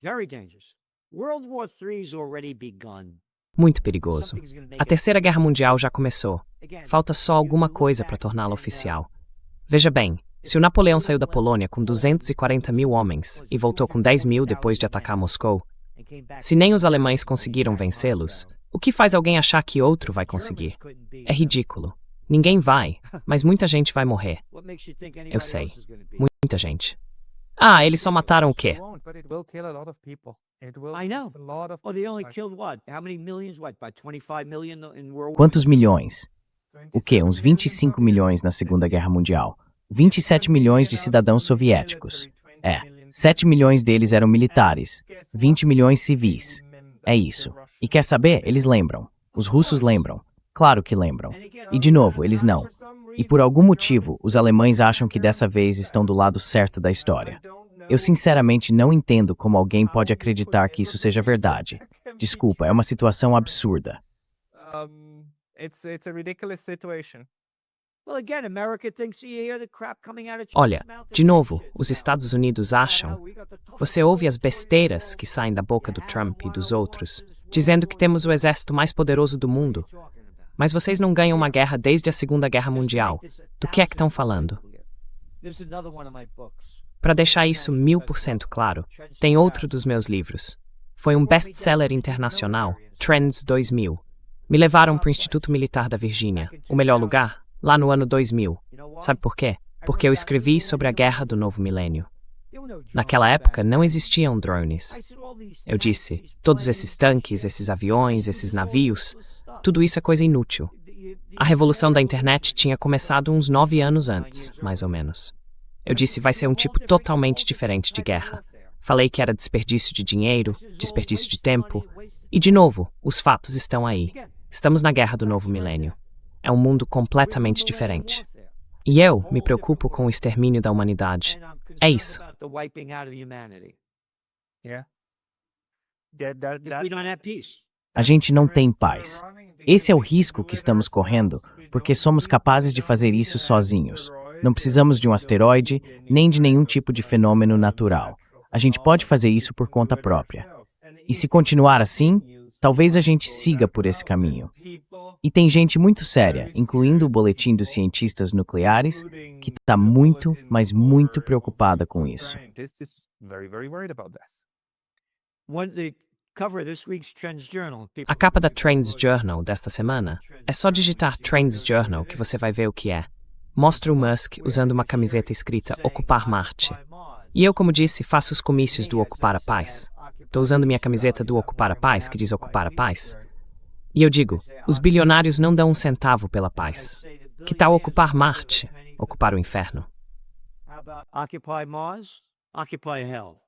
Very dangerous. World War III's already begun. Muito perigoso. A Terceira Guerra Mundial já começou. Falta só alguma coisa para torná-la oficial. Veja bem, se o Napoleão saiu da Polônia com 240 mil homens e voltou com 10 mil depois de atacar Moscou, se nem os alemães conseguiram vencê-los, o que faz alguém achar que outro vai conseguir? É ridículo. Ninguém vai, mas muita gente vai morrer. Eu sei. Muita gente. Eles só mataram o quê? I know. Oh, they only killed what? How many millions? What, about 25 million in World War? Quantos milhões? O quê? Uns 25 milhões na Segunda Guerra Mundial. 27 milhões de cidadãos soviéticos. 7 milhões deles eram militares. 20 milhões civis. É isso. E quer saber? Eles lembram. Os russos lembram. Claro que lembram. E de novo, eles não. E por algum motivo, os alemães acham que dessa vez estão do lado certo da história. Eu sinceramente não entendo como alguém pode acreditar que isso seja verdade. Desculpa, é uma situação absurda. Olha, de novo, os Estados Unidos acham. Você ouve as besteiras que saem da boca do Trump e dos outros, dizendo que temos o exército mais poderoso do mundo. Mas vocês não ganham uma guerra desde a Segunda Guerra Mundial. Do que é que estão falando? Para deixar isso 1000% claro, tem outro dos meus livros. Foi um best-seller internacional, Trends 2000. Me levaram para o Instituto Militar da Virgínia, o melhor lugar, lá no ano 2000. Sabe por quê? Porque eu escrevi sobre a Guerra do Novo Milênio. Naquela época não existiam drones. Eu disse, todos esses tanques, esses aviões, esses navios, tudo isso é coisa inútil. A revolução da internet tinha começado uns 9 anos antes, mais ou menos. Eu disse, vai ser um tipo totalmente diferente de guerra. Falei que era desperdício de dinheiro, desperdício de tempo. E, de novo, os fatos estão aí. Estamos na Guerra do Novo Milênio. É um mundo completamente diferente. E eu me preocupo com o extermínio da humanidade. É isso. A gente não tem paz. Esse é o risco que estamos correndo, porque somos capazes de fazer isso sozinhos. Não precisamos de um asteroide, nem de nenhum tipo de fenômeno natural. A gente pode fazer isso por conta própria. E se continuar assim, talvez a gente siga por esse caminho. E tem gente muito séria, incluindo o Boletim dos Cientistas Nucleares, que está muito, mas muito preocupada com isso. cover of this week's Trends Journal. A capa da Trends Journal desta semana é só digitar Trends Journal que você vai ver o que é. Mostra o Musk usando uma camiseta escrita Ocupar Marte. E eu, como disse, faço os comícios do Ocupar a Paz. Estou usando minha camiseta do Ocupar a Paz, que diz Ocupar a Paz. E eu digo, os bilionários não dão um centavo pela paz. Que tal ocupar Marte? Ocupar o inferno? How about Occupy Mars? Occupy Hell.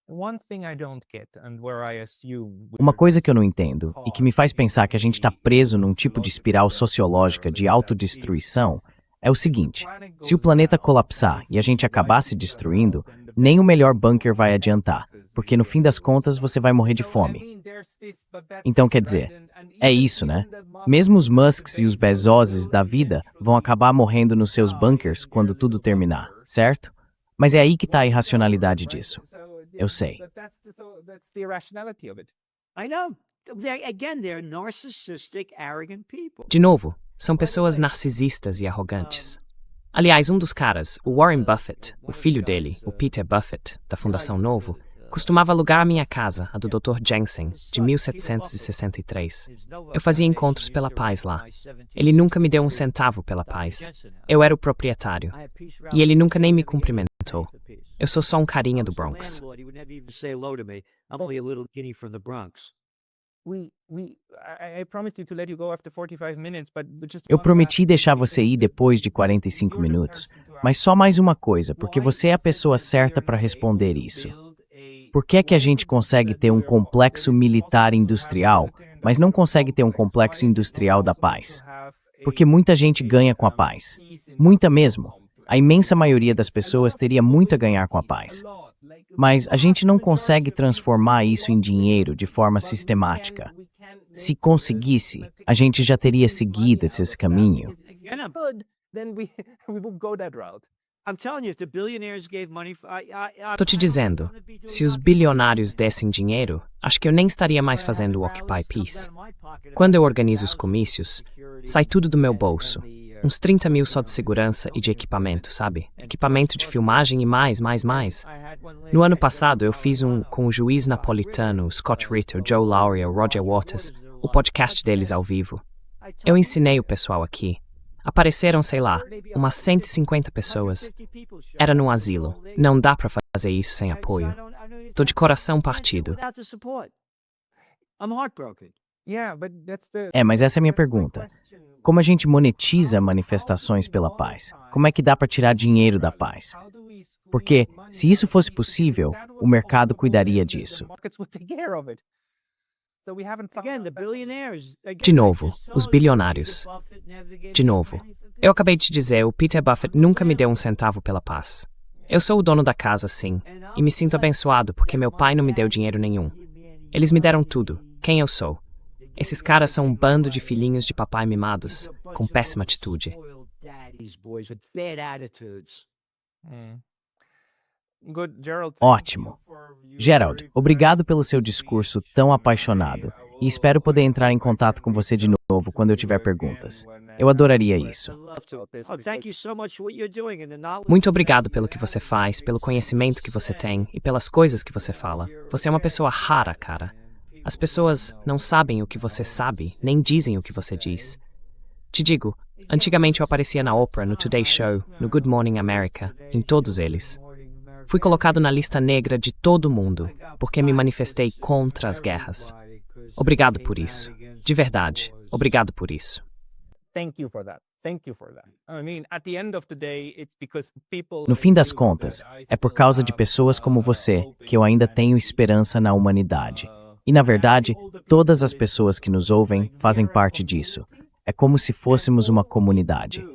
One thing I don't get, and where I assume Uma coisa que eu não entendo e que me faz pensar que a gente está preso num tipo de espiral sociológica de autodestruição é o seguinte: se o planeta colapsar e a gente acabar se destruindo, nem o melhor bunker vai adiantar, porque no fim das contas você vai morrer de fome. Então quer dizer, é isso, né? Mesmo os Musks e os Bezoses da vida vão acabar morrendo nos seus bunkers quando tudo terminar, certo? Mas é aí que está a irracionalidade disso. Eu sei. That's the irrationality of it. I know. They're narcissistic, arrogant people. De novo, são pessoas narcisistas e arrogantes. Aliás, um dos caras, o Warren Buffett, o filho dele, o Peter Buffett, da Fundação Novo, costumava alugar a minha casa, a do Dr. Jensen, de 1763. Eu fazia encontros pela paz lá. Ele nunca me deu um centavo pela paz. Eu era o proprietário. E ele nunca nem me cumprimentou. Eu sou só um carinha do Bronx. Landlord, he would never even say hello to me. I'm only a little guinea from the Bronx. I promised you to let you go after 45 minutes, but just Eu prometi deixar você ir depois de 45 minutos, mas só mais uma coisa, porque você é a pessoa certa para responder isso. Por que é que a gente consegue ter um complexo militar industrial, mas não consegue ter um complexo industrial da paz? Porque muita gente ganha com a paz. Muita mesmo. A imensa maioria das pessoas teria muito a ganhar com a paz. Mas a gente não consegue transformar isso em dinheiro de forma sistemática. Se conseguisse, a gente já teria seguido esse caminho. And then we would go that route. I'm telling you, if the billionaires gave money, Tô te dizendo, se os bilionários dessem dinheiro, acho que eu nem estaria mais fazendo o Occupy Peace. Quando eu organizo os comícios, sai tudo do meu bolso. Uns 30 mil só de segurança e de equipamento, sabe? Equipamento de filmagem e mais. No ano passado, eu fiz um com o juiz napolitano, o Scott Ritter, o Joe Lauria, o Roger Waters, o podcast deles ao vivo. Eu ensinei o pessoal aqui. Apareceram, sei lá, umas 150 pessoas. Era num asilo. Não dá pra fazer isso sem apoio. Tô de coração partido. without the support. I'm heartbroken. Yeah, but that's the Mas essa é a minha pergunta. Como a gente monetiza manifestações pela paz? Como é que dá para tirar dinheiro da paz? Porque, se isso fosse possível, o mercado cuidaria disso. Again, the billionaires. De novo, os bilionários. De novo. Eu acabei de dizer, o Peter Buffett nunca me deu um centavo pela paz. Eu sou o dono da casa, sim, e me sinto abençoado porque meu pai não me deu dinheiro nenhum. Eles me deram tudo, quem eu sou. Esses caras são um bando de filhinhos de papai mimados, com péssima atitude. These boys with bad attitudes. Good, Gerald. Ótimo. Gerald, obrigado pelo seu discurso tão apaixonado e espero poder entrar em contato com você de novo quando eu tiver perguntas. Eu adoraria isso. Oh, thank you so much for what you're doing and the knowledge. Muito obrigado pelo que você faz, pelo conhecimento que você tem e pelas coisas que você fala. Você é uma pessoa rara, cara. As pessoas não sabem o que você sabe, nem dizem o que você diz. Te digo, antigamente eu aparecia na Oprah, no Today Show, no Good Morning America, em todos eles. Fui colocado na lista negra de todo mundo, porque me manifestei contra as guerras. Obrigado por isso. De verdade, obrigado por isso. Thank you for that. Thank you for that. I mean, at the end of the day, it's because people. No fim das contas, é por causa de pessoas como você que eu ainda tenho esperança na humanidade. E, na verdade, todas as pessoas que nos ouvem fazem parte disso. É como se fôssemos uma comunidade.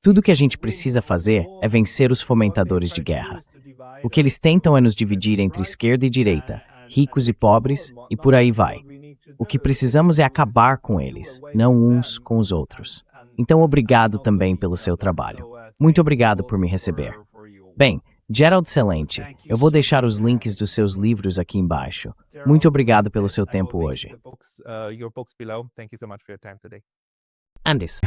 Tudo que a gente precisa fazer é vencer os fomentadores de guerra. O que eles tentam é nos dividir entre esquerda e direita, ricos e pobres, e por aí vai. O que precisamos é acabar com eles, não uns com os outros. Então, obrigado também pelo seu trabalho. Muito obrigado por me receber. Bem, Gerald Celente, eu vou deixar os links dos seus livros aqui embaixo. Muito obrigado pelo seu tempo hoje. Your books below. Thank you so much for your time today. Andis.